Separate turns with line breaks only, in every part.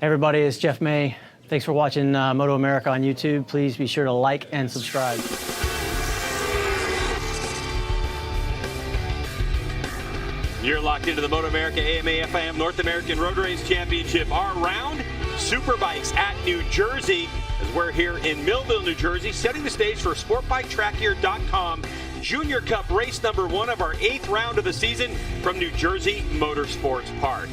everybody, it's Jeff May. Thanks for watching MotoAmerica on YouTube. Please be sure to like and subscribe.
You're locked into the MotoAmerica AMA-FIM North American Road Race Championship. Our round, Superbikes at New Jersey, as we're here in Millville, New Jersey, setting the stage for SportbikeTrackGear.com Junior Cup race number 1 of our 8th round of the season from New Jersey Motorsports Park.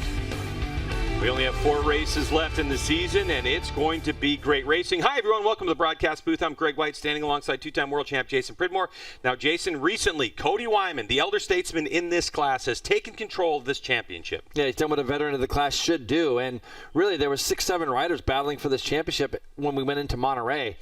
We only have 4 races left in the season, and it's going to be great racing. Hi, everyone. Welcome to the broadcast booth. I'm Greg White, standing alongside 2-time world champ Jason Pridmore. Now, Jason, recently, Cody Wyman, the elder statesman in this class, has taken control of this championship.
Yeah, he's done what a veteran of the class should do. And really, there were 6-7 riders battling for this championship when we went into Monterey.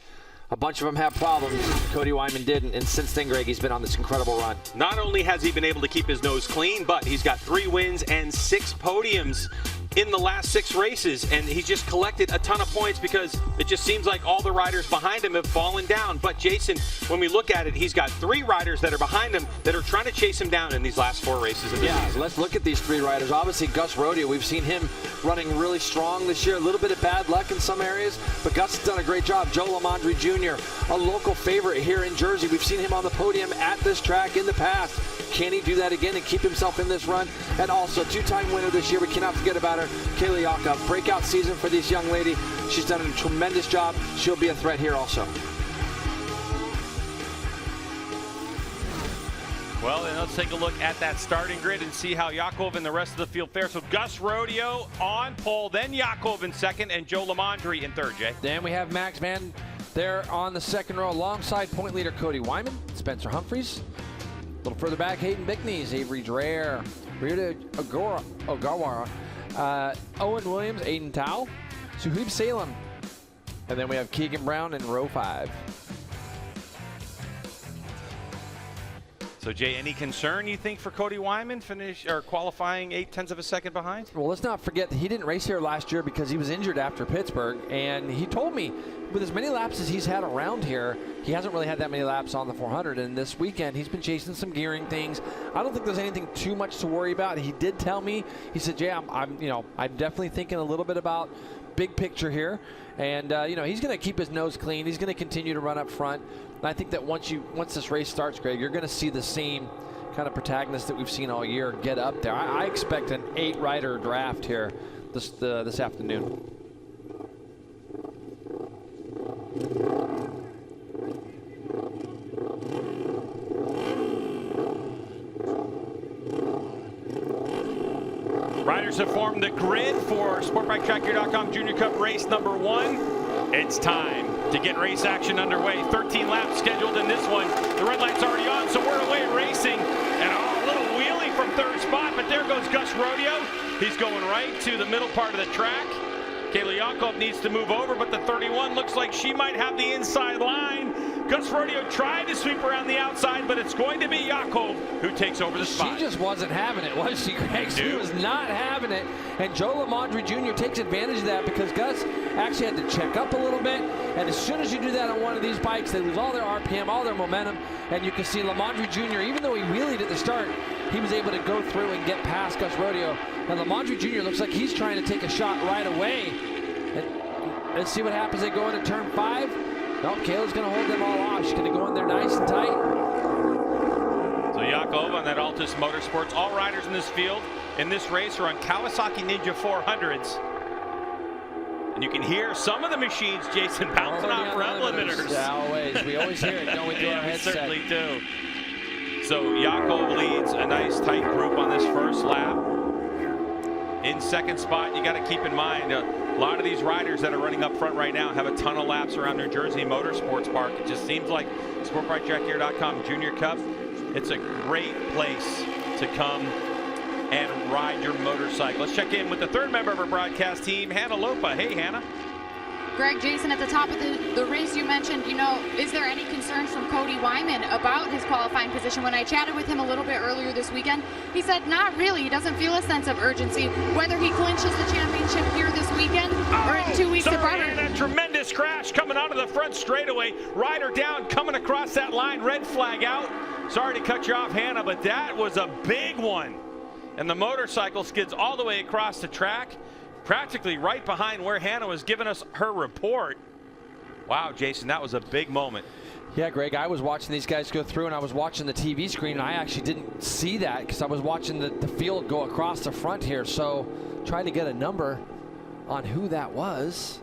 A bunch of them have problems. Cody Wyman didn't, and since then, Greg, he's been on this incredible run.
Not only has he been able to keep his nose clean, but he's got 3 wins and 6 podiums in the last 6 races, and he's just collected a ton of points because it just seems like all the riders behind him have fallen down. But Jason, when we look at it, he's got 3 riders that are behind him that are trying to chase him down in these last 4 races.
Yeah, let's look at these 3 riders. Obviously, Gus Rodeo, we've seen him running really strong this year. A little bit of bad luck in some areas, but Gus has done a great job. Joe Lamondre Jr., a local favorite here in Jersey. We've seen him on the podium at this track in the past. Can he do that again and keep himself in this run? And also, 2-time winner this year. We cannot forget about her, Kaylee Yaakov. Breakout season for this young lady. She's done a tremendous job. She'll be a threat here also.
Well, then let's take a look at that starting grid and see how Yaakov and the rest of the field fare. So Gus Rodeo on pole, then Yaakov in second, and Joe Lamondre in third, Jay.
Then we have Max Van there on the second row alongside point leader Cody Wyman, Spencer Humphries. A little further back, Hayden Bickneys, Avery Dreher, Rita Ogawara, Owen Williams, Aiden Tao, Suhaib Salem, and then we have Keegan Brown in row 5.
So Jay, any concern you think for Cody Wyman qualifying 0.8 of a second behind?
Well, let's not forget that he didn't race here last year because he was injured after Pittsburgh, and he told me with as many laps as he's had around here, he hasn't really had that many laps on the 400, and this weekend he's been chasing some gearing things. I don't think there's anything too much to worry about. He did tell me, he said, Jay, I'm definitely thinking a little bit about big picture here, and he's going to keep his nose clean. He's going to continue to run up front. And I think that once this race starts, Greg, you're going to see the same kind of protagonist that we've seen all year get up there. I expect an 8-rider draft here this afternoon.
Riders have formed the grid for SportbikeTrackGear.com Junior Cup race number 1. It's time to get race action underway. 13 laps scheduled in this one. The red light's already on, so we're away racing. And a little wheelie from third spot, but there goes Gus Rodeo. He's going right to the middle part of the track. Kaylee Yaakov needs to move over, but the 31 looks like she might have the inside line. Gus Rodeo tried to sweep around the outside, but it's going to be Yaakov who takes over the spot.
She just wasn't having it, was she, Greg? She was not having it. And Joe Lamondre Jr. takes advantage of that because Gus actually had to check up a little bit. And as soon as you do that on one of these bikes, they lose all their RPM, all their momentum. And you can see Lamondre Jr., even though he wheelied at the start, he was able to go through and get past Gus Rodeo. And Lamondre Jr. looks like he's trying to take a shot right away. And let's see what happens. They go into turn 5. No, Kayla's going to hold them all off. She's going to go in there nice and tight.
So Yaakov on that Altus Motorsports. All riders in this field in this race are on Kawasaki Ninja 400s. And you can hear some of the machines, Jason, bouncing off front limiters.
Yeah, always. We always hear it, don't we, through our headset?
We certainly do. So Yaakov leads a nice tight group on this first lap. In second spot, you got to keep in mind, a lot of these riders that are running up front right now have a ton of laps around New Jersey Motorsports Park. It just seems like SportbikeTrackGear.com Junior Cup, it's a great place to come and ride your motorcycle. Let's check in with the third member of our broadcast team, Hannah Lopa. Hey, Hannah.
Greg, Jason, at the top of the race you mentioned, is there any concerns from Cody Wyman about his qualifying position? When I chatted with him a little bit earlier this weekend, he said not really. He doesn't feel a sense of urgency, whether he clinches the championship here this weekend or in 2 weeks at Brother.
And a tremendous crash coming out of the front straightaway. Rider down, coming across that line, red flag out. Sorry to cut you off, Hannah, but that was a big one. And the motorcycle skids all the way across the track. practically right behind where Hannah was giving us her report. Wow, Jason, that was a big moment.
Yeah, Greg, I was watching these guys go through, and I was watching the TV screen, and I actually didn't see that because I was watching the field go across the front here. So trying to get a number on who that was.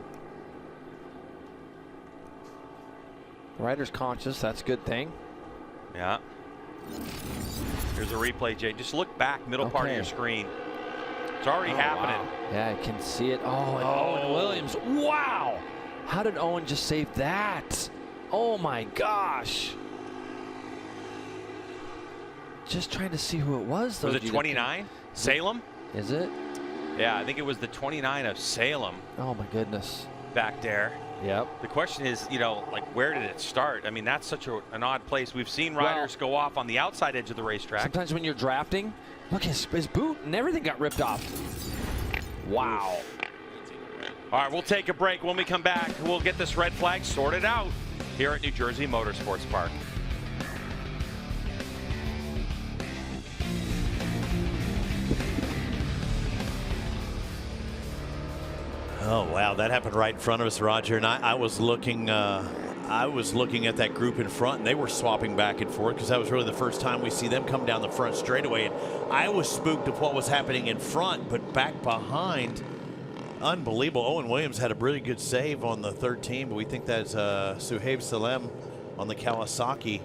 Rider's conscious, that's a good thing.
Yeah. Here's a replay, Jay. Just look back, middle part of your screen. It's already happening.
Wow. Yeah, I can see it. Oh, and Owen Williams. Wow. How did Owen just save that? Oh my gosh. Just trying to see who it was, though.
Was it 29? Salem?
Is it?
Yeah, I think it was the 29 of Salem.
Oh my goodness.
Back there.
Yep.
The question is, you know, like, where did it start? I mean, that's such an odd place. We've seen riders go off on the outside edge of the racetrack.
Sometimes when you're drafting, look, his boot and everything got ripped off. Wow.
All right, we'll take a break. When we come back, we'll get this red flag sorted out here at New Jersey Motorsports Park.
Oh wow, that happened right in front of us, Roger. And I was looking at that group in front, and they were swapping back and forth because that was really the first time we see them come down the front straightaway. And I was spooked of what was happening in front, but back behind, unbelievable. Owen Williams had a really good save on the 13, but we think that's Suhaib Salem on the Kawasaki.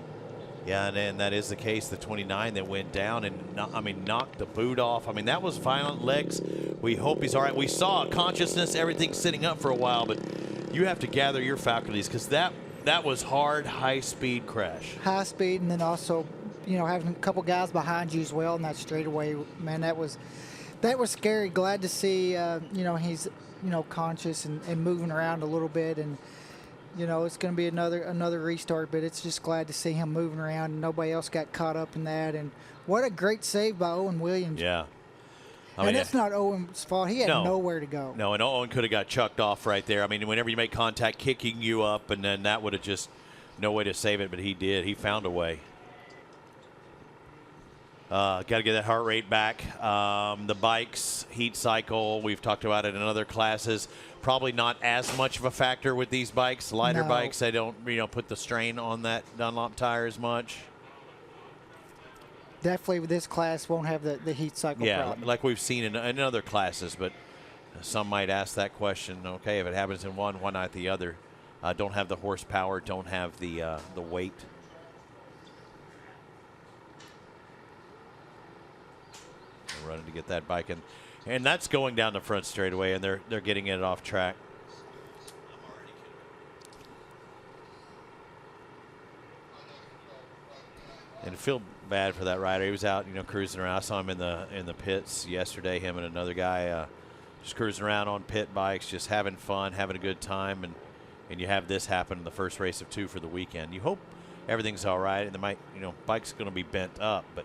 Yeah, and that is the case. The 29 that went down and knocked the boot off. I mean, that was violent legs. We hope he's all right. We saw consciousness, everything sitting up for a while, but you have to gather your faculties because that was hard, high-speed crash.
High speed, and then also, you know, having a couple guys behind you as well in that straightaway. Man, that was scary. Glad to see, you know, he's, you know, conscious and moving around a little bit, and you know, it's going to be another restart, but it's just glad to see him moving around and nobody else got caught up in that. And what a great save by Owen Williams.
Yeah.
And it's not Owen's fault. He had nowhere to go.
No, and Owen could have got chucked off right there. I mean, whenever you make contact, kicking you up, and then that would have just no way to save it, but he did. He found a way. Got to get that heart rate back. The bikes, heat cycle, we've talked about it in other classes. Probably not as much of a factor with these bikes. Lighter bikes, they don't, you know, put the strain on that Dunlop tire as much.
Definitely with this class won't have the heat cycle problem.
Like we've seen in other classes, but some might ask that question. Okay, if it happens in one, why not the other? Don't have the horsepower, don't have the weight. They're running to get that bike in. And that's going down the front straightaway, and they're getting it off track. And I feel bad for that rider. He was out, you know, cruising around. I saw him in the pits yesterday. Him and another guy just cruising around on pit bikes, just having fun, having a good time. And you have this happen in the first race of 2 for the weekend. You hope everything's all right, and the bike's going to be bent up, but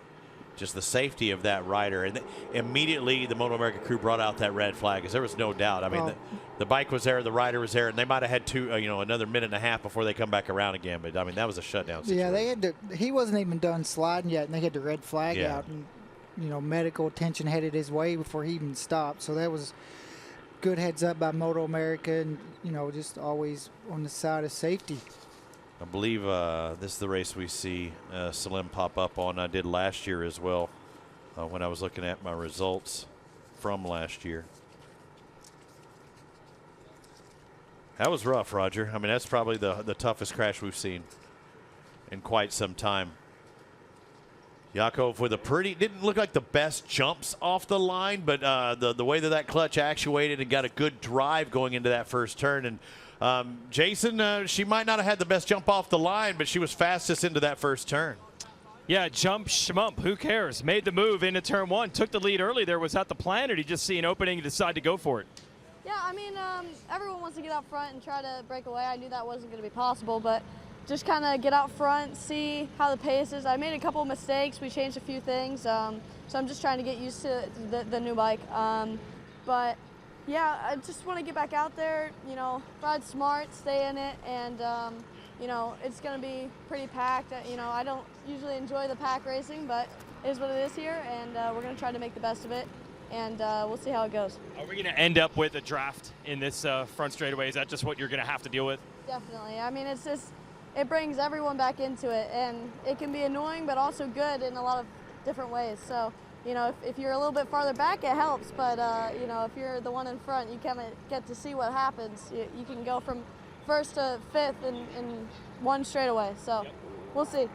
just the safety of that rider. And immediately the MotoAmerica crew brought out that red flag because there was no doubt. I mean, the bike was there, the rider was there, and they might have had another minute and a half before they come back around again. But I mean, that was a shutdown situation.
Yeah, they had to. He wasn't even done sliding yet, and they had the red flag out, and you know, medical attention headed his way before he even stopped. So that was good heads up by MotoAmerica, and you know, just always on the side of safety.
I believe this is the race we see Salim pop up on. I did last year as well when I was looking at my results from last year. That was rough, Roger. I mean, that's probably the toughest crash we've seen in quite some time. Yakov with a didn't look like the best jumps off the line, but the way that clutch actuated and got a good drive going into that first turn. And Jason, she might not have had the best jump off the line, but she was fastest into that first turn.
Yeah, jump, schmump, who cares? Made the move into turn 1, took the lead early there. Was that the plan, or did you just see an opening and decide to go for it?
Yeah, I mean, everyone wants to get out front and try to break away. I knew that wasn't going to be possible, but just kind of get out front, see how the pace is. I made a couple mistakes. We changed a few things, so I'm just trying to get used to the new bike. But yeah, I just want to get back out there, you know, ride smart, stay in it, and you know, it's going to be pretty packed. You know, I don't usually enjoy the pack racing, but it is what it is here, and we're going to try to make the best of it. and we'll see how it goes.
Are we going to end up with a draft in this front straightaway? Is that just what you're going to have to deal with?
Definitely. I mean, it brings everyone back into it, and it can be annoying, but also good in a lot of different ways. So, you know, if you're a little bit farther back, it helps, but, you know, if you're the one in front, you kind of get to see what happens. You can go from first to fifth in one straightaway, so we'll see.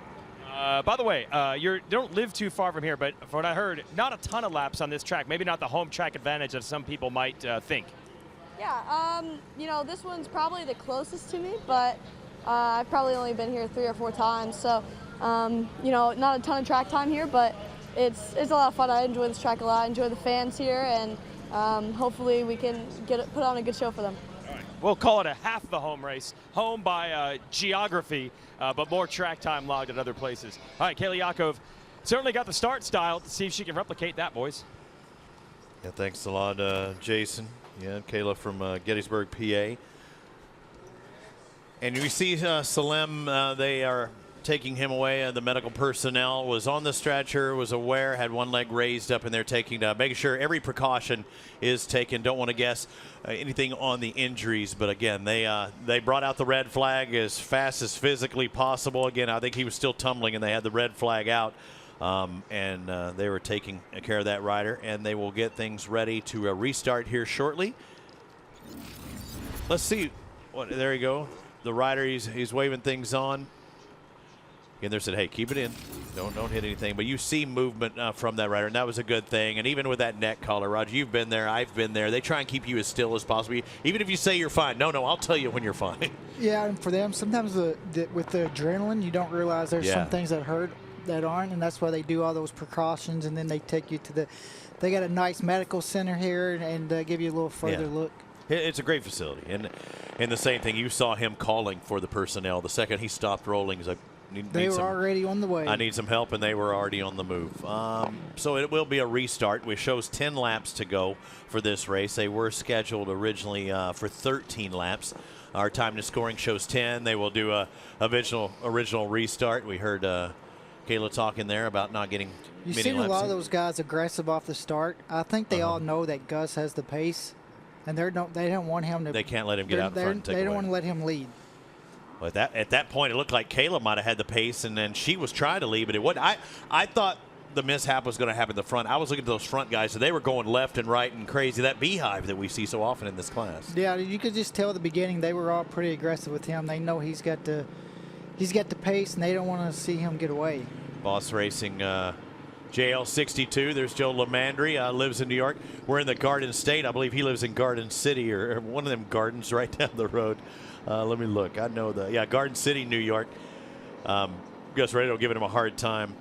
By the way, you don't live too far from here, but from what I heard, not a ton of laps on this track. Maybe not the home track advantage that some people might think.
Yeah, you know, this one's probably the closest to me, but I've probably only been here 3 or 4 times, so you know, not a ton of track time here, but it's a lot of fun. I enjoy this track a lot. I enjoy the fans here, and hopefully we can put on a good show for them.
All right. We'll call it a half the home race, home by geography, but more track time logged at other places. All right, Kayla Yakov certainly got the start style. To see if she can replicate that, boys.
Yeah, thanks a lot, Jason. Yeah, Kayla from Gettysburg, PA. And we see Salem, they are taking him away. The medical personnel was on the stretcher, was aware, had one leg raised up, and they're making sure every precaution is taken. Don't want to guess anything on the injuries, but again, they brought out the red flag as fast as physically possible. Again, I think he was still tumbling, and they had the red flag out. And they were taking care of that rider, and they will get things ready to restart here shortly. Let's see. There you go. The rider, he's waving things on. Again, they said, hey, keep it in. Don't hit anything. But you see movement from that rider, and that was a good thing. And even with that neck collar, Roger, you've been there. I've been there. They try and keep you as still as possible. Even if you say you're fine. No, I'll tell you when you're fine. Yeah,
and for them, sometimes with the adrenaline, you don't realize there's some things that hurt that aren't, and that's why they do all those precautions, and then they take you to they got a nice medical center here and give you a little further look.
It's a great facility, and the same thing, you saw him calling for the personnel. The second he stopped rolling, he's like,
they were already on the way.
I need some help, and they were already on the move. So it will be a restart, which shows 10 laps to go for this race. They were scheduled originally for 13 laps. Our time to scoring shows 10. They will do a original restart. We heard Kayla talking there about not getting
You've
many
seen
laps
a lot of those guys aggressive off the start. I think they all know that Gus has the pace, and they don't want him to.
They can't let him get out in front and take
They don't
away.
want to let him lead.
Well, at that point, it looked like Kayla might have had the pace, and then she was trying to lead, but it wasn't. I thought the mishap was going to happen in the front. I was looking at those front guys, so they were going left and right and crazy. That beehive that we see so often in this class. Yeah, you could just tell at the beginning they were all pretty aggressive with him. They know he's got the pace, and they don't want to see him get away. Boss Racing JL62. There's Joe Lamandry, lives in New York. We're in the Garden State. I believe he lives in Garden City or one of them gardens right down the road. Let me look. I know Garden City, New York. Gus Radio giving him a hard time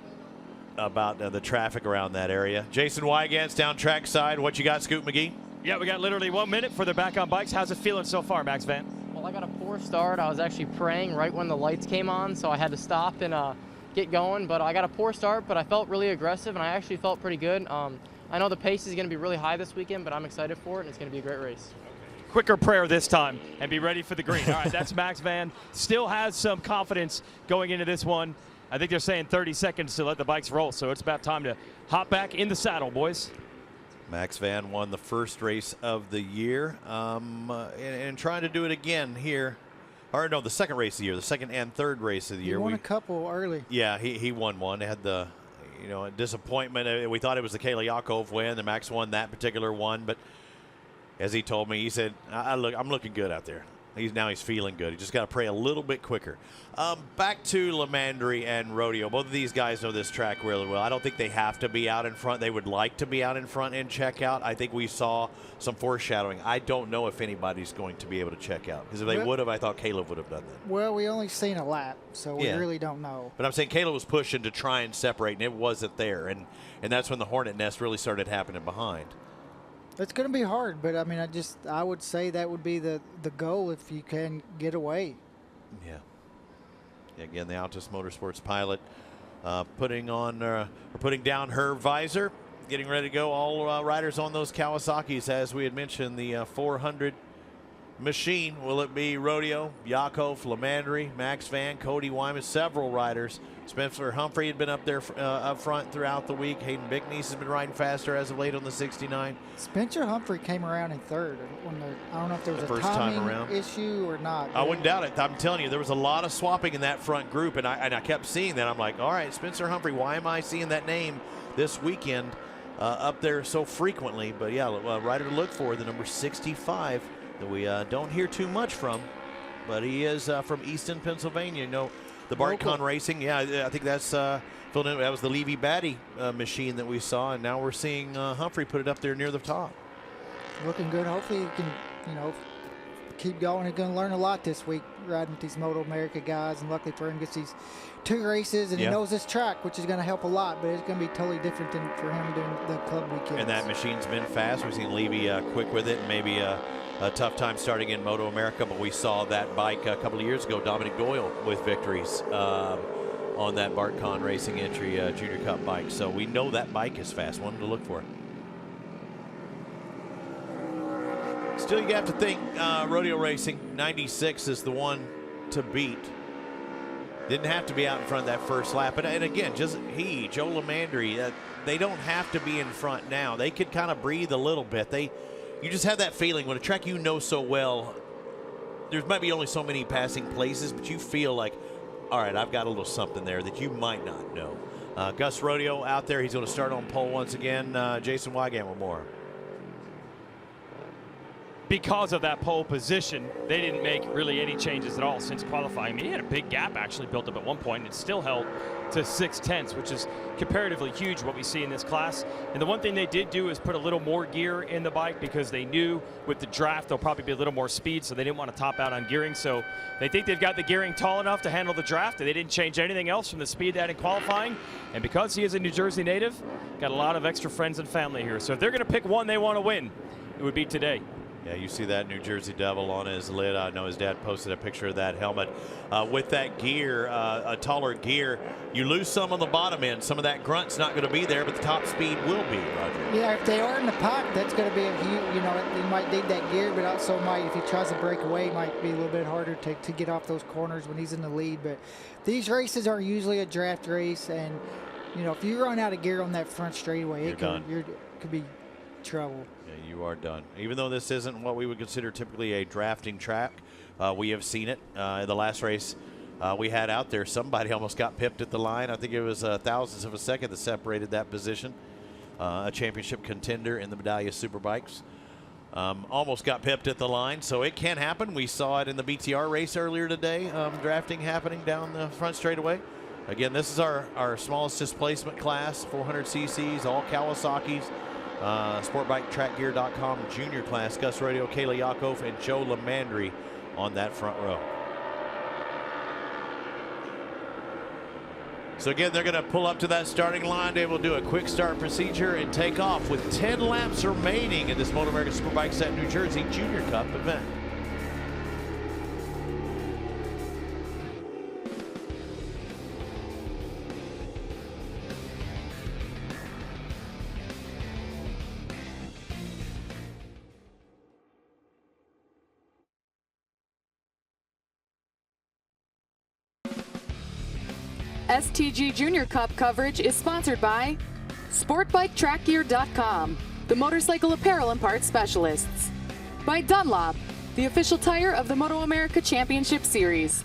about the traffic around that area. Jason Wygant's down trackside. What you got, Scoop McGee?
Yeah, we got literally 1 minute for they're back on bikes. How's it feeling so far, Max Van?
Well, I got a poor start. I was actually praying right when the lights came on, so I had to stop and get going. But I got a poor start, but I felt really aggressive, and I actually felt pretty good. I know the pace is going to be really high this weekend, but I'm excited for it, and it's going to be a great race.
Quicker prayer this time and be ready for the green. All right, that's Max Van. Still has some confidence going into this one. I think they're saying 30 seconds to let the bikes roll, so it's about time to hop back in the saddle, boys. Max Van won the first race of the year and trying to do it again here. Or no, the second race of the year, the second and third race of the year.
He won a couple early.
Yeah, he won one. They had the disappointment. We thought it was the Kayla Yakov win. The Max won that particular one, but as he told me, he said, I'm looking good out there. He's feeling good. He just got to pray a little bit quicker. Back to Lamandry and Rodeo. Both of these guys know this track really well. I don't think they have to be out in front. They would like to be out in front and check out. I think we saw some foreshadowing. I don't know if anybody's going to be able to check out. Because if they would have, I thought Caleb would have done that.
Well, we only seen a lap, so we really don't know.
But I'm saying Caleb was pushing to try and separate, and it wasn't there. And that's when the hornet nest really started happening behind.
It's going to be hard, but I mean, I would say that would be the goal if you can get away.
Yeah. Again, the Altus Motorsports pilot putting down her visor, getting ready to go. All riders on those Kawasaki's, as we had mentioned, the 400 machine will it be? Rodeo, Yakov, Lamandry, Max Van, Cody Wyman, several riders. Spencer Humphrey had been up there up front throughout the week. Hayden Bickness has been riding faster as of late on the 69.
Spencer Humphrey came around in third. I don't know if there was a timing issue or not.
I wouldn't doubt it. I'm telling you, there was a lot of swapping in that front group, and I kept seeing that. I'm like, all right, Spencer Humphrey, why am I seeing that name this weekend up there so frequently? But yeah, a rider to look for, the number 65, that we don't hear too much from, but he is from Easton, Pennsylvania. You know, the BartCon Racing, yeah, I think that's filled in. That was the Levy Batty machine that we saw, and now we're seeing Humphrey put it up there near the top.
Looking good. Hopefully he can, you know, keep going. He's going to learn a lot this week riding with these MotoAmerica guys, and luckily for him, gets these 2 races, and he knows this track, which is going to help a lot, but it's going to be totally different than for him doing the club weekends.
And that machine's been fast. We've seen Levy quick with it, and maybe a tough time starting in MotoAmerica, but we saw that bike a couple of years ago, Dominic Doyle with victories on that BartCon Racing entry Junior Cup bike. So we know that bike is fast. One to look for. Still, you have to think rodeo racing, 96 is the one to beat. Didn't have to be out in front of that first lap. And again, just Joe Lamandry, they don't have to be in front now. They could kind of breathe a little bit. You just have that feeling when a track you know so well, there might be only so many passing places, but you feel like, all right, I've got a little something there that you might not know. Gus Rodeo out there. He's going to start on pole once again. Jason Wygant with more.
Because of that pole position, they didn't make really any changes at all since qualifying. I mean, he had a big gap actually built up at one point, and it still held to 6/10, which is comparatively huge what we see in this class. And the one thing they did do is put a little more gear in the bike, because they knew with the draft there'll probably be a little more speed, so they didn't want to top out on gearing. So they think they've got the gearing tall enough to handle the draft, and they didn't change anything else from the speed they had in qualifying. And because he is a New Jersey native, got a lot of extra friends and family here. So if they're going to pick one they want to win, it would be today.
Yeah, you see that New Jersey Devil on his lid. I know his dad posted a picture of that helmet. With that gear, a taller gear, you lose some on the bottom end. Some of that grunt's not going to be there, but the top speed will be, Roger.
Yeah, if they are in the pack, that's going to be a huge, you know, he might need that gear, but also might, if he tries to break away, it might be a little bit harder to get off those corners when he's in the lead. But these races are usually a draft race, and, you know, if you run out of gear on that front straightaway, it could be trouble.
Yeah, you are done. Even though this isn't what we would consider typically a drafting track, we have seen it in the last race we had out there. Somebody almost got pipped at the line. I think it was thousandths of a second that separated that position. A championship contender in the Medallia Superbikes almost got pipped at the line, so it can happen. We saw it in the BTR race earlier today, drafting happening down the front straightaway. Again, this is our smallest displacement class, 400 cc's, all Kawasaki's. SportbikeTrackGear.com junior class. Gus Rodeo, Kayla Yakov, and Joe Lamandry on that front row. So again, they're going to pull up to that starting line. They will do a quick start procedure and take off with 10 laps remaining in this MotoAmerica Superbikes at New Jersey Junior Cup event.
STG Junior Cup coverage is sponsored by SportbikeTrackGear.com, the motorcycle apparel and parts specialists. By Dunlop, the official tire of the MotoAmerica Championship Series.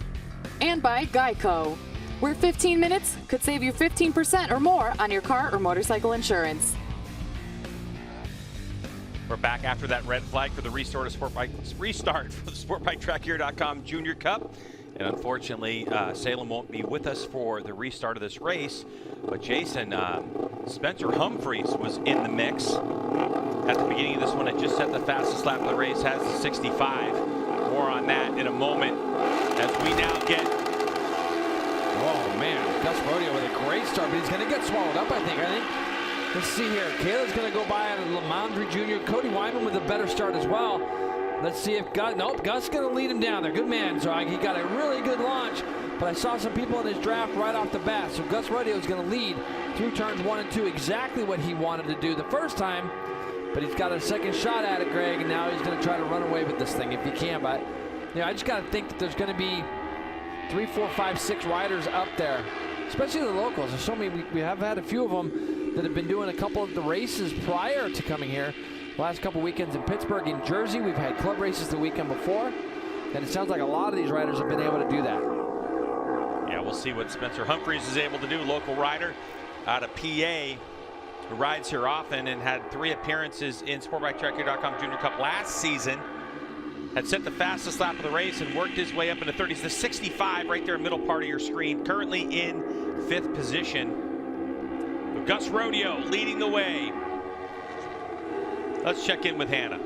And by Geico, where 15 minutes could save you 15% or more on your car or motorcycle insurance.
We're back after that red flag for the restart for the SportbikeTrackGear.com Junior Cup. And unfortunately, Salem won't be with us for the restart of this race. But Jason, Spencer Humphreys was in the mix at the beginning of this one. It just set the fastest lap of the race, has the 65. More on that in a moment as we now get...
Oh, man, Gus Rodeo with a great start, but he's going to get swallowed up, I think. Let's see here. Kayla's going to go by out of Lamandry Jr. Cody Wyman with a better start as well. Let's see if Gus, nope, Gus is going to lead him down there. Good man, Zog. He got a really good launch, but I saw some people in his draft right off the bat. So Gus Rodeo is going to lead through turns 1 and 2, exactly what he wanted to do the first time. But he's got a second shot at it, Greg, and now he's going to try to run away with this thing if he can. But I just got to think that there's going to be 3, 4, 5, 6 riders up there, especially the locals. There's so many. We have had a few of them that have been doing a couple of the races prior to coming here. Last couple weekends in Pittsburgh, in Jersey, we've had club races the weekend before, and it sounds like a lot of these riders have been able to do that.
Yeah, we'll see what Spencer Humphreys is able to do. Local rider out of PA who rides here often and had 3 appearances in SportbikeTrackGear.com Junior Cup last season. Had set the fastest lap of the race and worked his way up into 30s. The 65 right there, middle part of your screen. Currently in 5th position. But Gus Rodeo leading the way. Let's check in with Hannah.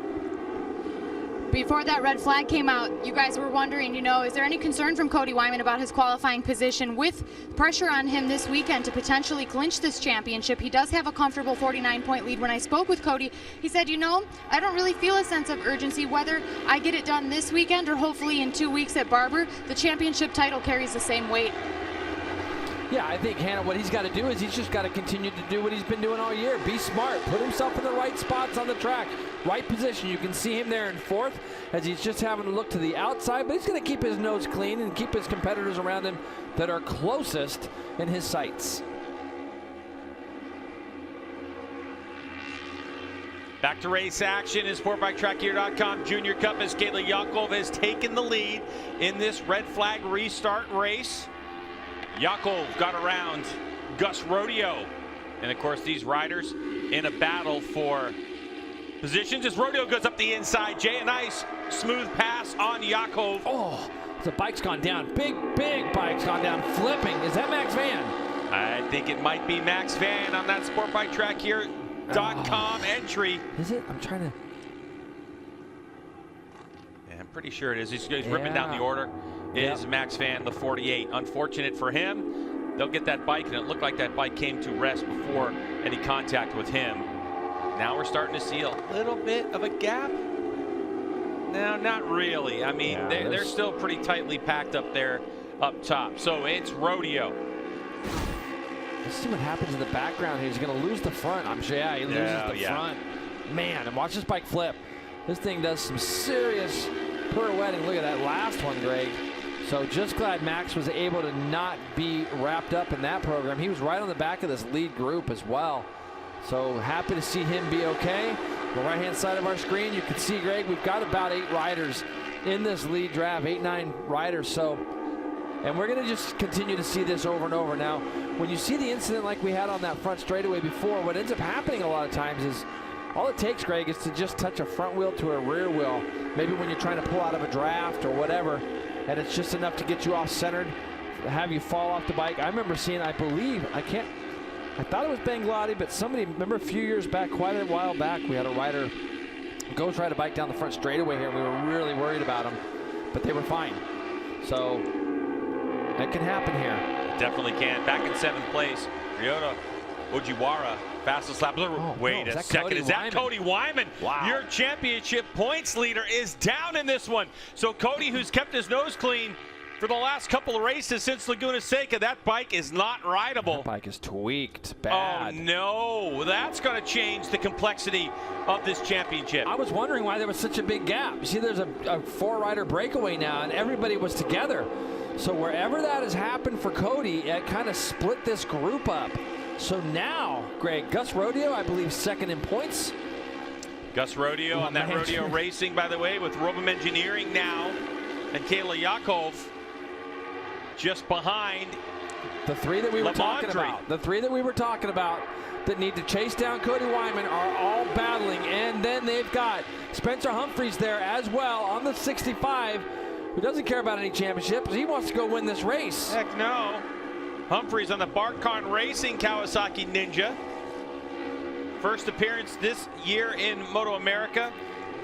Before that red flag came out, you guys were wondering, is there any concern from Cody Wyman about his qualifying position with pressure on him this weekend to potentially clinch this championship? He does have a comfortable 49-point lead. When I spoke with Cody, he said, I don't really feel a sense of urgency whether I get it done this weekend or hopefully in 2 weeks at Barber. The championship title carries the same weight.
Yeah, I think, Hannah, what he's got to do is he's just got to continue to do what he's been doing all year. Be smart. Put himself in the right spots on the track. Right position. You can see him there in 4th as he's just having to look to the outside, but he's going to keep his nose clean and keep his competitors around him that are closest in his sights.
Back to race action in SportbikeTrackGear.com Junior Cup as Kayla Yakov has taken the lead in this red flag restart race. Yakov got around Gus Rodeo. And of course, these riders in a battle for positions as Rodeo goes up the inside. Jay, a nice smooth pass on Yakov.
Oh, the bike's gone down. Big bike's gone down. Flipping. Is that Max Van?
I think it might be Max Van on that SportbikeTrackGear.com entry.
Is it? I'm trying to.
Yeah, I'm pretty sure it is. He's ripping down the order. Is Max Van, the 48. Unfortunate for him. They'll get that bike, and it looked like that bike came to rest before any contact with him. Now we're starting to see a little bit of a gap. No, not really. I mean, they're still pretty tightly packed up there up top. So it's Rodeo.
Let's see what happens in the background here. He's going to lose the front. I'm sure, he loses the front. Man, and watch this bike flip. This thing does some serious pirouetting. Look at that last one, Greg. So just glad Max was able to not be wrapped up in that program. He was right on the back of this lead group as well. So happy to see him be okay. The right-hand side of our screen, you can see, Greg, we've got about 8 riders in this lead draft, 8, 9 riders. So, and we're going to just continue to see this over and over. Now, when you see the incident like we had on that front straightaway before, what ends up happening a lot of times is all it takes, Greg, is to just touch a front wheel to a rear wheel. Maybe when you're trying to pull out of a draft or whatever, and it's just enough to get you off-centered, have you fall off the bike. I remember seeing, I thought it was Bangladesh, but somebody, remember a few years back, quite a while back, we had a rider go try to bike down the front straightaway here, and we were really worried about him, but they were fine. So that can happen here.
It definitely can. Back in 7th place, Ryota Ojiwara, fastest lap. Wait a second. Is that Cody Wyman?
Wow.
Your championship points leader is down in this one. So Cody, who's kept his nose clean for the last couple of races since Laguna Seca, that bike is not rideable.
That bike is tweaked bad.
Oh no, that's going to change the complexity of this championship.
I was wondering why there was such a big gap. You see, there's a 4-rider breakaway now, and everybody was together. So wherever that has happened for Cody, it kind of split this group up. So now, Greg, Gus Rodeo, I believe, 2nd in points.
Gus Rodeo on that Rodeo Racing, by the way, with Robum Engineering now, and Kayla Yakov just behind
the 3 that we were talking about. The 3 that we were talking about that need to chase down Cody Wyman are all battling, and then they've got Spencer Humphreys there as well on the 65, who doesn't care about any championships. He wants to go win this race.
Heck no. Humphreys on the Barkon Racing Kawasaki Ninja. First appearance this year in MotoAmerica.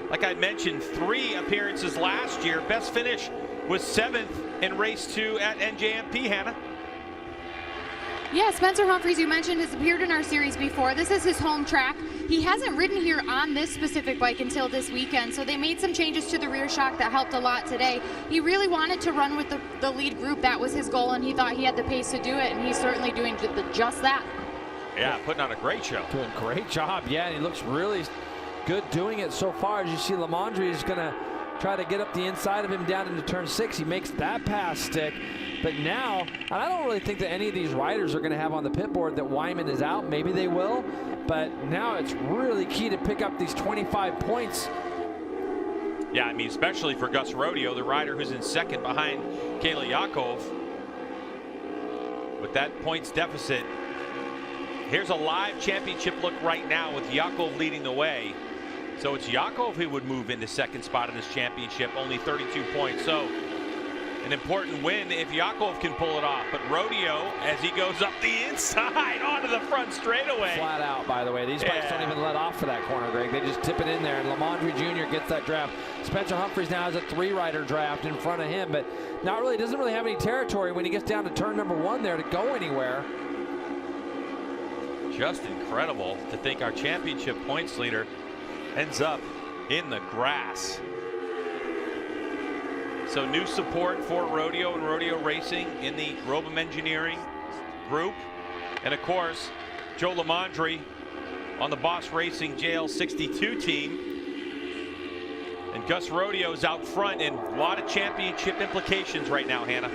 Like I mentioned, 3 appearances last year. Best finish was 7th in race 2 at NJMP, Hannah.
Yeah, Spencer Humphreys, you mentioned, has appeared in our series before. This is his home track. He hasn't ridden here on this specific bike until this weekend, so they made some changes to the rear shock that helped a lot today. He really wanted to run with the lead group. That was his goal, and he thought he had the pace to do it, and he's certainly doing just that.
Yeah, putting on a great show.
Doing a great job, yeah, and he looks really good doing it so far. As you see, Lamondre is going to try to get up the inside of him down into turn 6. He makes that pass stick. But now, and I don't really think that any of these riders are going to have on the pit board that Wyman is out. Maybe they will. But now it's really key to pick up these 25 points.
Yeah, I mean, especially for Gus Rodeo, the rider who's in second behind Kayla Yakov. With that points deficit, here's a live championship look right now with Yakov leading the way. So it's Yakov who would move into second spot in this championship, only 32 points. So an important win if Yakov can pull it off. But Rodeo, as he goes up the inside onto the front straightaway.
Flat out, by the way. These bikes don't even let off for that corner, Greg. They just tip it in there. And Lamondre Jr. gets that draft. Spencer Humphreys now has a 3-rider draft in front of him, but doesn't really have any territory when he gets down to turn number 1 there to go anywhere.
Just incredible to think our championship points leader ends up in the grass. So new support for Rodeo and Rodeo Racing in the Robum Engineering group. And of course, Joe Lamondre on the Boss Racing JL62 team. And Gus Rodeo's out front, and a lot of championship implications right now, Hannah.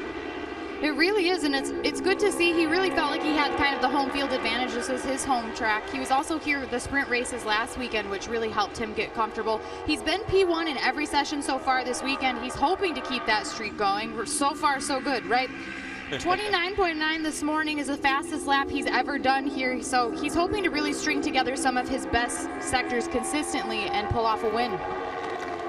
It really is, and it's good to see. He really felt like he had kind of the home field advantage. This was his home track. He was also here at the sprint races last weekend, which really helped him get comfortable. He's been P1 in every session so far this weekend. He's hoping to keep that streak going. We're so far so good, right? 29.9 this morning is the fastest lap he's ever done here, so he's hoping to really string together some of his best sectors consistently and pull off a win.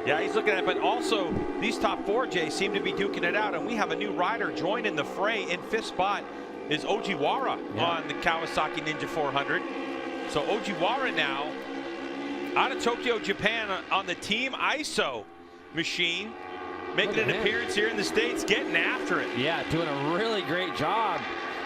Yeah, he's looking at it, but also these top 4, Jay, seem to be duking it out, and we have a new rider joining the fray. In 5th spot is Ojiwara on the Kawasaki Ninja 400. So Ojiwara now out of Tokyo, Japan on the Team ISO machine, making an appearance here in the States, getting after it.
Yeah, doing a really great job.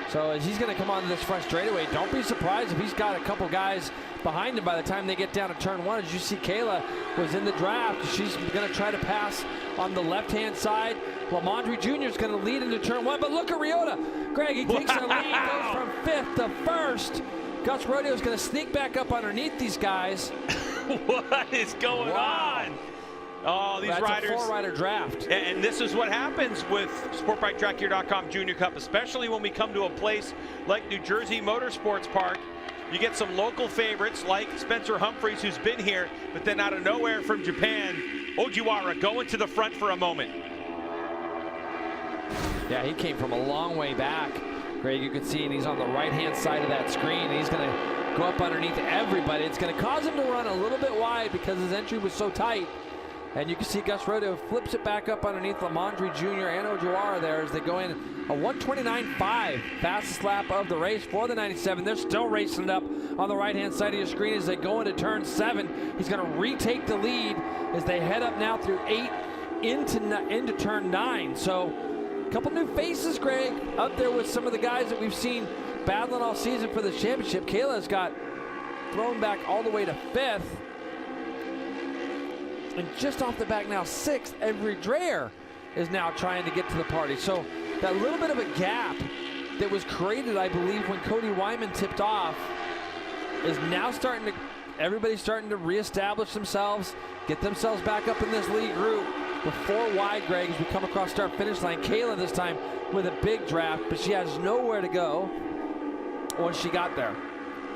So as he's going to come onto this front straightaway, don't be surprised if he's got a couple guys behind him by the time they get down to turn 1. As you see, Kayla was in the draft. She's going to try to pass on the left-hand side. Lamondre Jr. is going to lead into turn 1, but look at Ryota. Greg, he takes the lead, goes from 5th to 1st. Gus Rodeo is going to sneak back up underneath these guys.
What is going on? Oh, these riders.
That's a 4-rider draft.
And this is what happens with SportbikeTrackGear.com Junior Cup, especially when we come to a place like New Jersey Motorsports Park. You get some local favorites like Spencer Humphreys, who's been here, but then out of nowhere from Japan, Ojiwara going to the front for a moment.
Yeah, he came from a long way back. Greg, you can see, and he's on the right-hand side of that screen. And he's going to go up underneath everybody. It's going to cause him to run a little bit wide because his entry was so tight. And you can see Gus Rodeo flips it back up underneath Lamondre Jr. and Ojiwara there as they go in a 1:29.5, fastest lap of the race for the 97. They're still racing it up on the right-hand side of your screen as they go into turn 7. He's going to retake the lead as they head up now through 8 into turn 9. So a couple new faces, Greg, up there with some of the guys that we've seen battling all season for the championship. Kayla's got thrown back all the way to 5th. And just off the back now, 6th, Avery Dreyer is now trying to get to the party. So that little bit of a gap that was created, I believe, when Cody Wyman tipped off is now everybody's starting to reestablish themselves, get themselves back up in this lead group. We're 4 wide, Greg, as we come across start-finish line. Kayla this time with a big draft, but she has nowhere to go once she got there.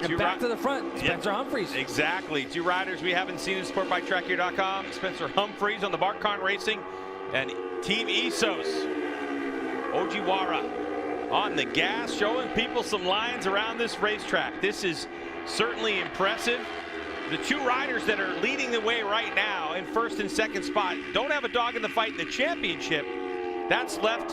And back to the front, Spencer Humphreys.
Exactly. 2 riders we haven't seen in SportbikeTrackGear.com. Spencer Humphreys on the Barkon Racing and Team Isos. Ojiwara on the gas, showing people some lines around this racetrack. This is certainly impressive. The 2 riders that are leading the way right now in 1st and 2nd spot don't have a dog in the fight in the championship. That's left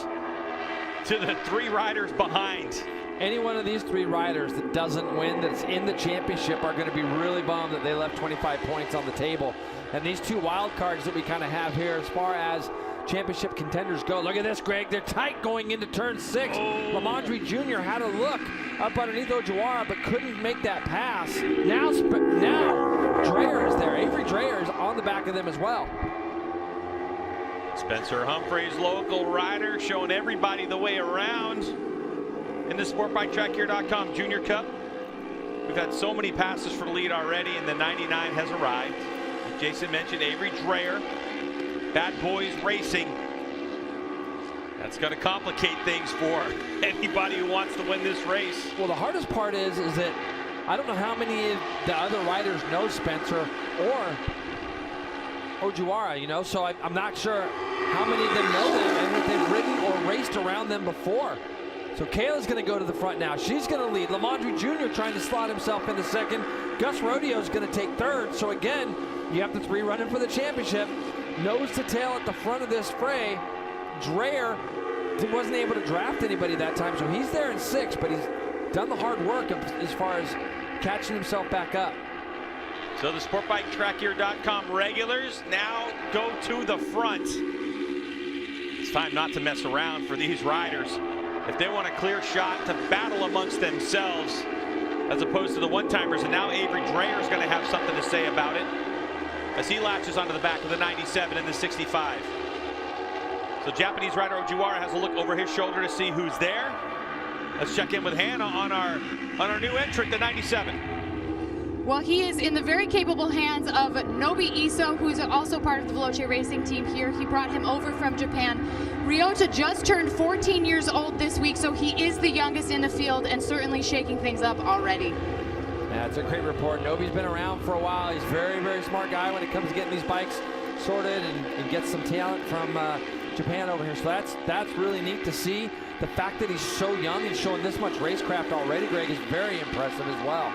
to the 3 riders behind.
Any one of these 3 riders that doesn't win, that's in the championship, are going to be really bummed that they left 25 points on the table. And these 2 wild cards that we kind of have here as far as championship contenders go. Look at this, Greg. They're tight going into turn 6. Lamondre Jr. had a look up underneath Ojiwara, but couldn't make that pass. Now Dreyer is there. Avery Dreyer is on the back of them as well.
Spencer Humphreys, local rider, showing everybody the way around in the SportbikeTrackGear.com Junior Cup. We've had so many passes for the lead already, and the 99 has arrived. Jason mentioned Avery Dreyer, Bad Boys Racing. That's going to complicate things for anybody who wants to win this race.
Well, the hardest part is that I don't know how many of the other riders know Spencer or Ojiwara, you know, so I'm not sure how many of them know them and if they've ridden or raced around them before. So Kayla's going to go to the front now. She's going to lead. Lamondre Jr. trying to slot himself into second. Gus Rodeo's going to take third. So again, you have the three running for the championship. Nose to tail at the front of this fray. Dreyer wasn't able to draft anybody that time, so he's there in sixth, but he's done the hard work as far as catching himself back up.
So the SportbikeTrackGear.com regulars now go to the front. It's time not to mess around for these riders. If they want a clear shot to battle amongst themselves, as opposed to the one-timers, and now Avery Dreyer is going to have something to say about it as he latches onto the back of the 97 and the 65. So Japanese rider Ojiwara has a look over his shoulder to see who's there. Let's check in with Hannah on our new entrant, the 97.
Well, he is in the very capable hands of Nobi Iso, who's also part of the Veloce racing team here. He brought him over from Japan. Ryota just turned 14 years old this week, so he is the youngest in the field and certainly shaking things up already.
Yeah, it's a great report. Nobi's been around for a while. He's a very, very smart guy when it comes to getting these bikes sorted and gets some talent from Japan over here. So that's really neat to see. The fact that he's so young and showing this much racecraft already, Greg, is very impressive as well.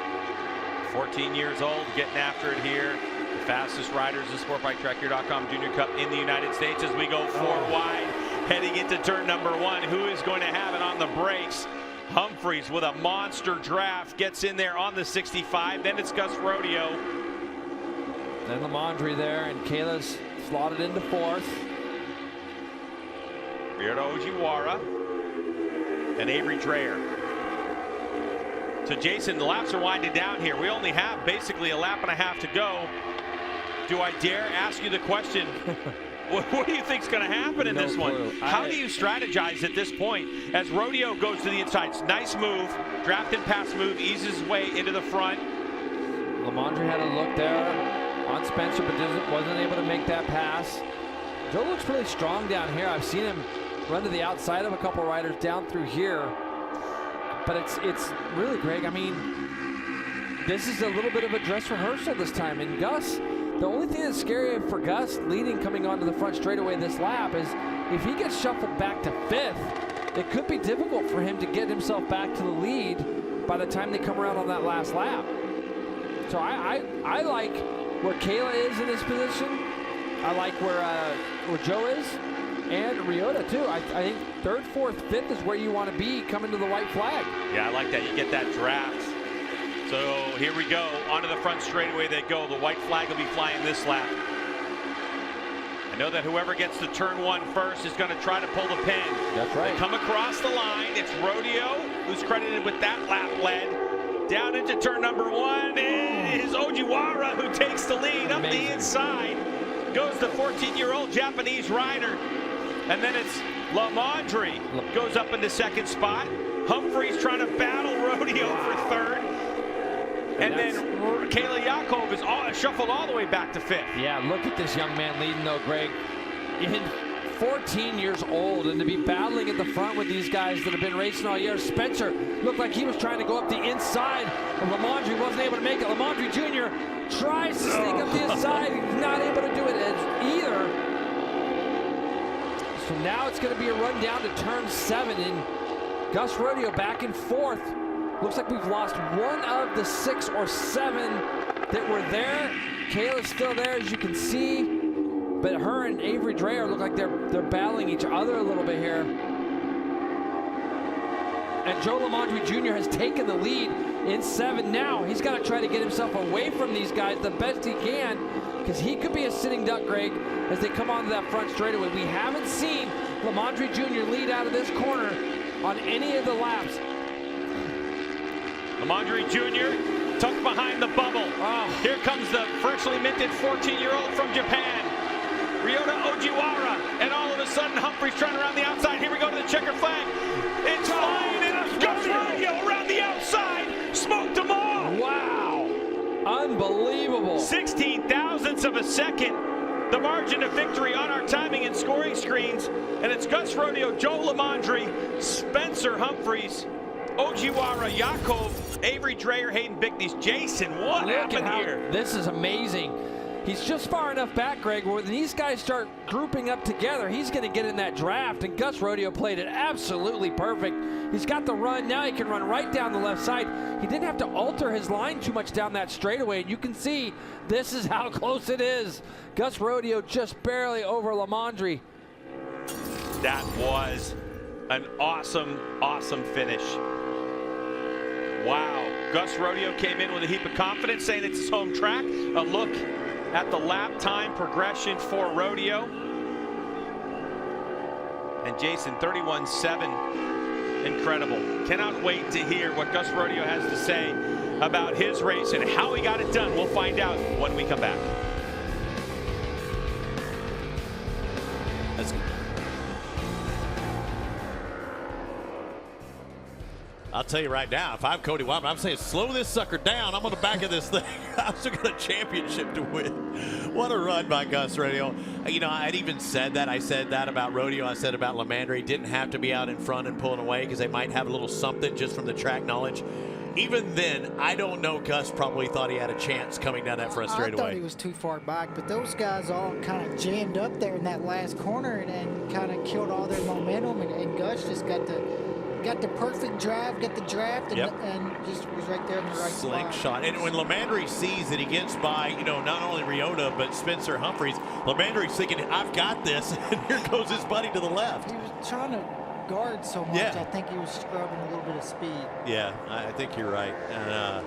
14 years old, getting after it here. The fastest riders of SportbikeTrackGear.com Junior Cup in the United States as we go four wide, heading into turn number one. Who is going to have it on the brakes? Humphreys with a monster draft gets in there on the 65. Then it's Gus Rodeo.
Then Lamondre there, and Kayla's slotted into fourth.
Ryota Ojiwara and Avery Dreyer. So Jason, the laps are winding down here. We only have basically a lap and a half to go. Do I dare ask you the question? What do you think's going to happen in this one? How do you strategize at this point as Rodeo goes to the inside? Nice move, draft and pass move, eases his way into the front.
Lamondre had a look there on Spencer, but wasn't able to make that pass. Joe looks really strong down here. I've seen him run to the outside of a couple riders down through here. But it's really, Greg, I mean, this is a little bit of a dress rehearsal this time. And Gus, the only thing that's scary for Gus leading coming onto the front straightaway this lap is if he gets shuffled back to fifth, it could be difficult for him to get himself back to the lead by the time they come around on that last lap. So I like where Kayla is in this position. I like where Joe is, and Ryota too. I think third, fourth, fifth is where you want to be coming to the white flag.
Yeah, I like that. You get that draft. So here we go. Onto the front straightaway they go. The white flag will be flying this lap. I know that whoever gets to turn one first is going to try to pull the pin.
That's right.
They come across the line. It's Rodeo who's credited with that lap lead. Down into turn number one is Ojiwara who takes the lead. Up the inside goes the 14-year-old Japanese rider. And then it's Lamondre goes up into second spot. Humphreys trying to battle Rodeo for third. And then Kayla Yakov is shuffled all the way back to fifth.
Yeah, look at this young man leading though, Greg. In 14 years old, and to be battling at the front with these guys that have been racing all year. Spencer looked like he was trying to go up the inside, and Lamondre wasn't able to make it. Lamondre Jr. tries to sneak up the inside. He's not able to do it either. So now it's going to be a run down to turn 7, and Gus Rodeo back in fourth. Looks like we've lost one of the 6 or 7 that were there. Kayla's still there, as you can see. But her and Avery Dreyer look like they're battling each other a little bit here. And Joe Lamondre Jr. has taken the lead in 7 now. He's got to try to get himself away from these guys the best he can, because he could be a sitting duck, Greg, as they come onto that front straightaway. We haven't seen Lamondre Jr. lead out of this corner on any of the laps.
Lamondre Jr. tucked behind the bubble. Here comes the freshly minted 14-year-old from Japan, Ryota Ojiwara, and all of a sudden Humphreys trying around the outside. Here we go to the checker flag. It's flying, and Gus Rodeo around the outside, smoked them all.
Wow, unbelievable.
16 thousandths
of a second. The margin of victory on our timing and scoring screens. And it's Gus Rodeo, Joe Lamondre, Spencer Humphreys, Ojiwara, Yakov, Avery Dreyer, Hayden Bickney's. Jason, what happened here?
This is amazing. He's just far enough back, Greg, where when these guys start grouping up together, he's going to get in that draft, and Gus Rodeo played it absolutely perfect. He's got the run. Now he can run right down the left side. He didn't have to alter his line too much down that straightaway, and you can see this is how close it is. Gus Rodeo just barely over Lamondre.
That was an awesome, awesome finish. Wow. Gus Rodeo came in with a heap of confidence, saying it's his home track. A look at the lap time progression for Rodeo. And Jason, 31.7, incredible. Cannot wait to hear what Gus Rodeo has to say about his race and how he got it done. We'll find out when we come back.
I'll tell you right now, if I'm Cody Wyman, I'm saying slow this sucker down. I'm on the back of this thing. I've still got a championship to win. What a run by Gus Rodeo. You know, I'd even said that. I said that about Rodeo. I said about Lamondre. He didn't have to be out in front and pulling away because they might have a little something just from the track knowledge. Even then, I don't know, Gus probably thought he had a chance coming down that front straightaway.
I thought he was too far back, but those guys all kind of jammed up there in that last corner and kind of killed all their momentum, and Gus just got the perfect drive, got the draft, and just was right there in the right spot.
Slingshot. And when Lamondre sees that he gets by, you know, not only Ryota, but Spencer Humphreys, Lamondre's thinking, I've got this, and here goes his buddy to the left.
He was trying to guard so much, I think he was scrubbing a little bit of speed.
Yeah, I think you're right. And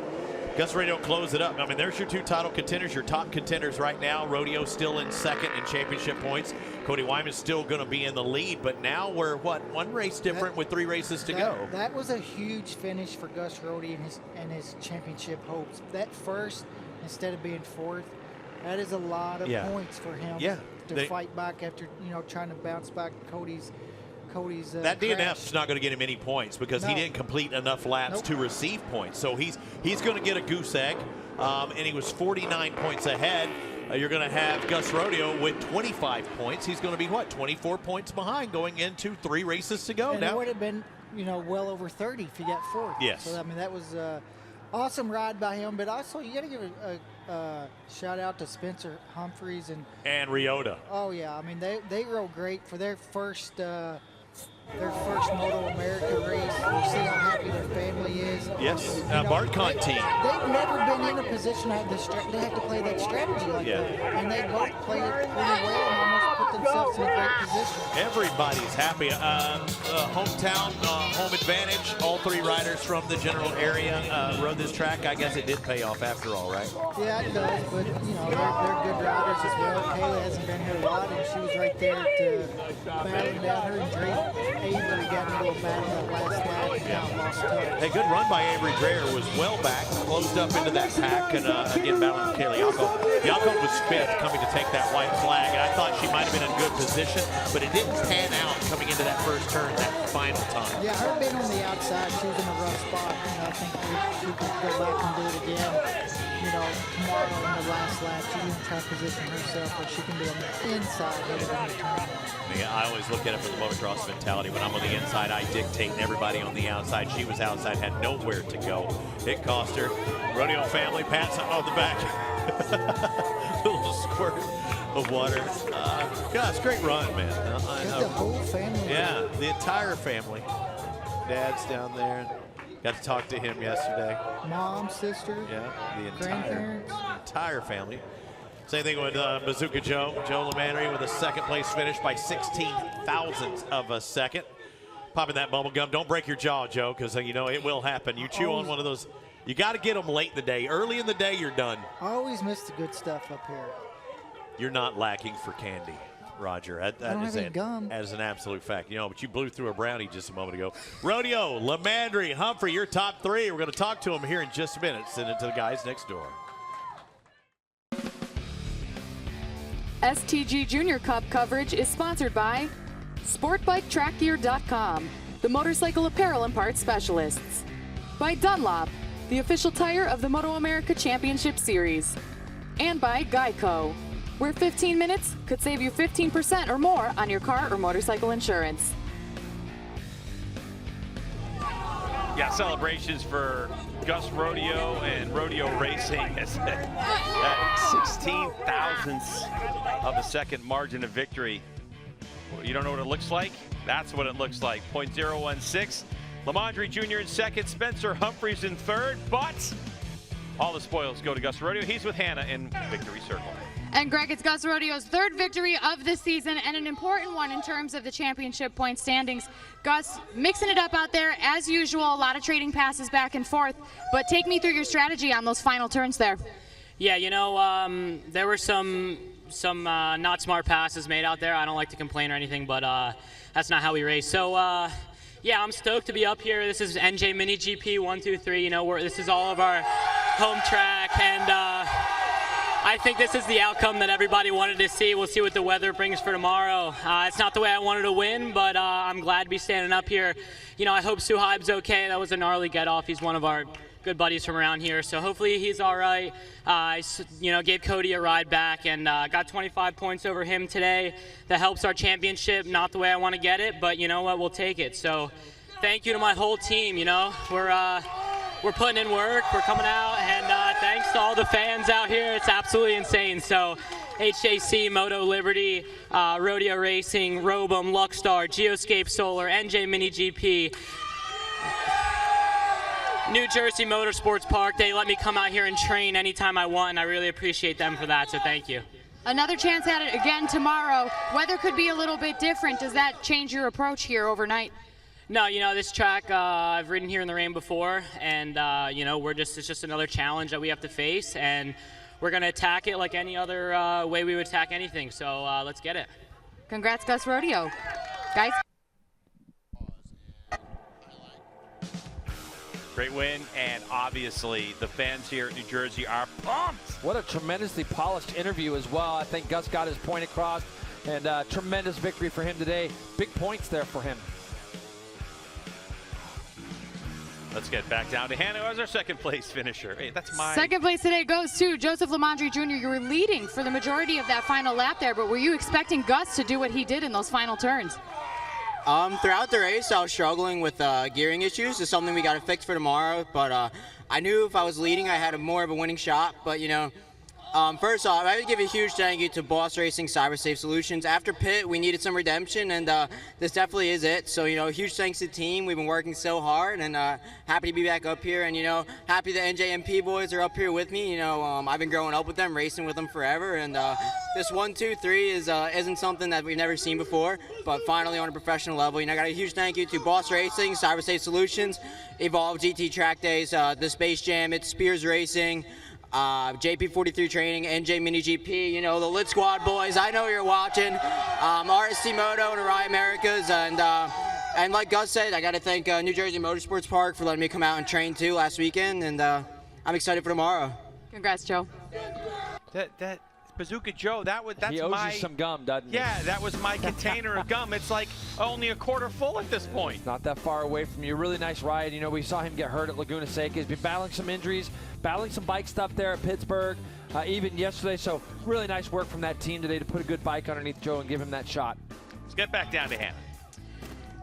Gus Rodeo close it up. I mean, there's your two title contenders, your top contenders right now. Rodeo still in second in championship points. Cody Wyman's still going to be in the lead, but now we're, what, one race different with 3 races to go.
That was a huge finish for Gus Rodeo and his championship hopes. That first, instead of being fourth, that is a lot of points for him to fight back after, you know, trying to bounce back Cody's
that DNF's not going to get him any points because he didn't complete enough laps to receive points. So he's going to get a goose egg, and he was 49 points ahead. You're going to have Gus Rodeo with 25 points. He's going to be, what, 24 points behind going into 3 races to go.
And
now
it would have been, you know, well over 30 if he got fourth.
Yes.
So, I mean, that was awesome ride by him. But also, you got to give a shout out to Spencer Humphreys and
Ryota.
Oh, yeah. I mean, they rode great for their first MotoAmerica race. You see how happy their family is.
Yes, Bartcon team.
They've never been in a position to have this. They have to play that strategy like that, and they both played it pretty well and almost put themselves in a great position.
Everybody's happy. Hometown, home advantage. All 3 riders from the general area rode this track. I guess it did pay off after all, right?
Yeah, it does, but you know they're good riders as well. Kayla hasn't been here a lot, and she was right there to battle down her and Drake. Avery got in a little battle that last lap and now lost touch.
A good run by Avery Dreyer, was well back, closed up into that pack, and again battling with Kayla Yakov. Yakov was 5th, coming to take that white flag, and I thought she might have been in good position, but it didn't pan out coming into that first turn that final time.
Yeah, her being on the outside, she was in a rough spot. You know, I think she could go back and do it again. You know, tomorrow in the last lap, she didn't try to position herself where she can be on the inside.
Yeah, I always look at it from the motocross mentality. When I'm on the inside, I dictate, and everybody on the outside. She was outside, had nowhere to go. It cost her. Rodeo family pats on the back. Little squirt of water. Gosh, great run, man.
The whole family.
Yeah, the entire family. Dad's down there. Got to talk to him yesterday.
Mom, sister,
the
entire
family. Same thing with Bazooka Joe Lamondre with a 2nd place finish by 16 thousandths of a second. Popping that bubble gum. Don't break your jaw, Joe, because you know it will happen. You chew on one of those. You got to get them late in the day. Early in the day, you're done.
I always miss the good stuff up here.
You're not lacking for candy, Roger.
I don't have any gum.
That is an absolute fact. You know, but you blew through a brownie just a moment ago. Rodeo, Lamondre, Humphrey, your top 3. We're going to talk to them here in just a minute. Send it to the guys next door.
STG Junior Cup coverage is sponsored by SportbikeTrackGear.com, the motorcycle apparel and parts specialists. By Dunlop, the official tire of the MotoAmerica Championship Series. And by Geico. where 15 minutes could save you 15% or more on your car or motorcycle insurance.
Yeah, celebrations for Gus Rodeo and Rodeo Racing at 16 thousandths of a second margin of victory. You don't know what it looks like? That's what it looks like. .016. Lamondre Jr. in second, Spencer Humphreys in third, but all the spoils go to Gus Rodeo. He's with Hannah in victory circle.
And Greg, it's Gus Rodeo's third victory of the season and an important one in terms of the championship point standings. Gus, mixing it up out there as usual, a lot of trading passes back and forth, but take me through your strategy on those final turns there.
Yeah, you know, there were some not smart passes made out there. I don't like to complain or anything, but that's not how we race. So, yeah, I'm stoked to be up here. This is NJ Mini GP 123. You know, this is all of our home track, and I think this is the outcome that everybody wanted to see. We'll see what the weather brings for tomorrow. It's not the way I wanted to win, but I'm glad to be standing up here. You know, I hope Suhaib's okay. That was a gnarly get-off. He's one of our good buddies from around here, so hopefully he's all right. You know, gave Cody a ride back and got 25 points over him today. That helps our championship. Not the way I want to get it, but you know what? We'll take it. So thank you to my whole team. You know, we're putting in work, we're coming out, and thanks to all the fans out here. It's absolutely insane. So HJC, Moto Liberty, Rodeo Racing, Robum, Luckstar, Geoscape Solar, NJ Mini GP, New Jersey Motorsports Park. They let me come out here and train anytime I want, and I really appreciate them for that, so thank you.
Another chance at it again tomorrow. Weather could be a little bit different. Does that change your approach here overnight?
No, you know, this track, I've ridden here in the rain before, and you know, it's just another challenge that we have to face, and we're going to attack it like any other way we would attack anything, so let's get it.
Congrats, Gus Rodeo. Guys.
Great win, and obviously the fans here in New Jersey are pumped.
What a tremendously polished interview as well. I think Gus got his point across, and tremendous victory for him today. Big points there for him.
Let's get back down to Hannah as our second place finisher. Hey, that's my
second place today goes to Joseph Lamondre Jr. You were leading for the majority of that final lap there, but were you expecting Gus to do what he did in those final turns?
Throughout the race, I was struggling with gearing issues. It's something we got to fix for tomorrow, but I knew if I was leading, I had more of a winning shot. But, you know, first off, I would give a huge thank you to Boss Racing CyberSafe Solutions. After pit, we needed some redemption, and this definitely is it. So, you know, huge thanks to the team. We've been working so hard, and happy to be back up here. And, you know, happy the NJMP boys are up here with me. You know, I've been growing up with them, racing with them forever. And this 1, 2, 3 isn't something that we've never seen before, but finally on a professional level. You know, I got a huge thank you to Boss Racing, CyberSafe Solutions, Evolve GT Track Days, the Space Jam, it's Spears Racing, JP43 Training, NJ Mini GP, you know, the Lit Squad boys, I know you're watching, RSC Moto and MotoAmerica's, and like Gus said, I got to thank New Jersey Motorsports Park for letting me come out and train too last weekend, and I'm excited for tomorrow.
Congrats, Joe.
That Bazooka Joe, that's
he owes you some gum, doesn't he?
Yeah, that was my container of gum. It's like only a quarter full at this point.
Not that far away from you. Really nice ride. You know, we saw him get hurt at Laguna Seca. He's been battling some injuries, battling some bike stuff there at Pittsburgh, even yesterday. So really nice work from that team today to put a good bike underneath Joe and give him that shot.
Let's get back down to Hannah.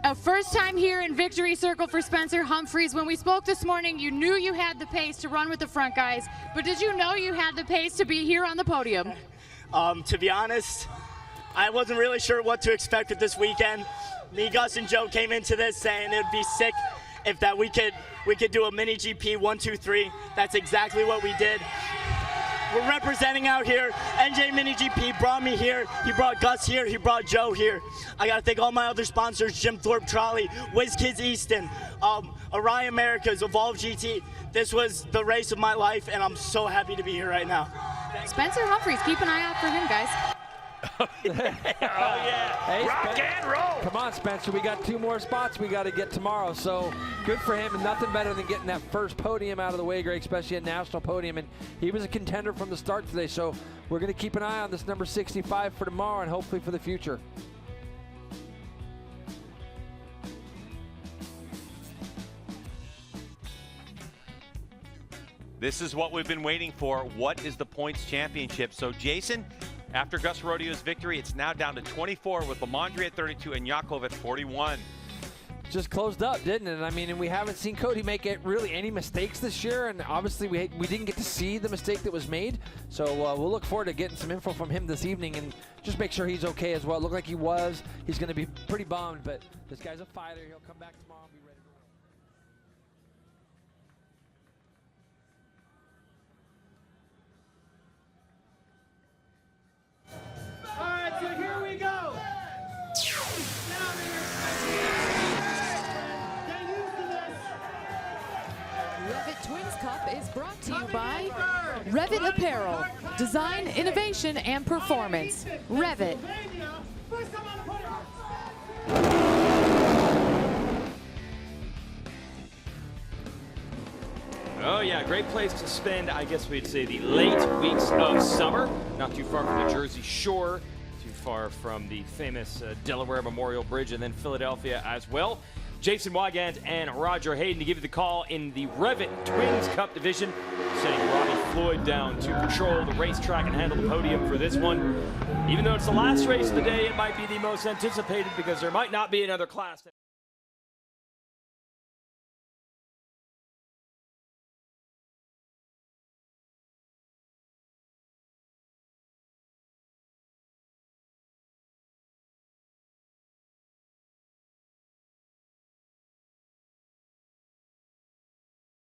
A first time here in victory circle for Spencer Humphreys. When we spoke this morning, you knew you had the pace to run with the front guys, but did you know you had the pace to be here on the podium?
To be honest, I wasn't really sure what to expect with this weekend. Me, Gus, and Joe came into this saying it would be sick if that we could do a mini GP 1, 2, 3. That's exactly what we did. We're representing out here. NJ Mini GP brought me here. He brought Gus here. He brought Joe here. I got to thank all my other sponsors, Jim Thorpe Trolley, WizKids Easton, Orion America's, Evolve GT. This was the race of my life, and I'm so happy to be here right now.
Spencer Humphreys, keep an eye out for him, guys.
Oh, yeah.
Hey,
rock and roll.
Come on, Spencer. We got 2 more spots we got to get tomorrow. So good for him, and nothing better than getting that first podium out of the way, Greg, especially a national podium. And he was a contender from the start today. So we're going to keep an eye on this number 65 for tomorrow and hopefully for the future.
This is what we've been waiting for. What is the points championship? So, Jason, After Gus Rodeo's victory, it's now down to 24 with Lamondre at 32 and Yakov at 41.
Just closed up, didn't it? I mean, and we haven't seen Cody make it really any mistakes this year, and obviously we didn't get to see the mistake that was made. So we'll look forward to getting some info from him this evening and just make sure he's okay as well. Looked like he was. He's going to be pretty bummed, but this guy's a fighter. He'll come back tomorrow and be ready to roll.
All right, so here we go.
Revit Twins Cup is brought to you by Revit Apparel. Design, innovation, and performance. Revit.
Oh yeah, great place to spend, I guess we'd say, the late weeks of summer. Not too far from the Jersey Shore, too far from the famous Delaware Memorial Bridge, and then Philadelphia as well. Jason Wygant and Roger Hayden to give you the call in the Revit Twins Cup division, sending Robbie Floyd down to control the racetrack and handle the podium for this one. Even though it's the last race of the day, it might be the most anticipated because there might not be another class.